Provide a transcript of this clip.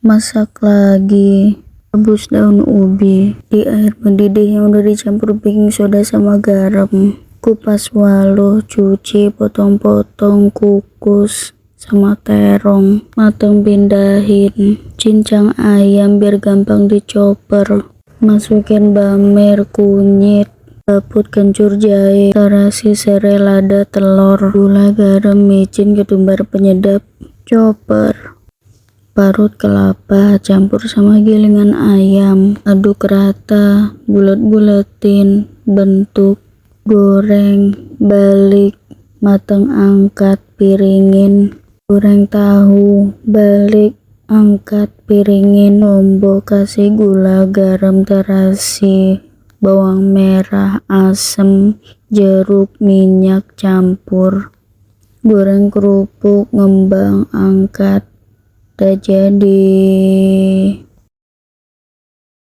Masak lagi. Rebus daun ubi di air mendidih yang udah dicampur baking soda sama garam. Kupas waluh, cuci, potong-potong, kukus sama terong. Matang, pindahin. Cincang ayam biar gampang dicoper. Masukin bamir, kunyit, baput, kencur, jahe, terasi, serai, lada, telur, gula, garam, micin, ketumbar penyedap. Chopper. Parut kelapa, campur sama gilingan ayam, aduk rata, bulet-buletin, bentuk, goreng, balik, matang, angkat, piringin. Goreng tahu, balik, angkat, piringin. Lombok, kasih gula, garam, terasi, bawang merah, asem, jeruk, minyak, campur. Goreng kerupuk, ngembang, angkat. Udah jadi.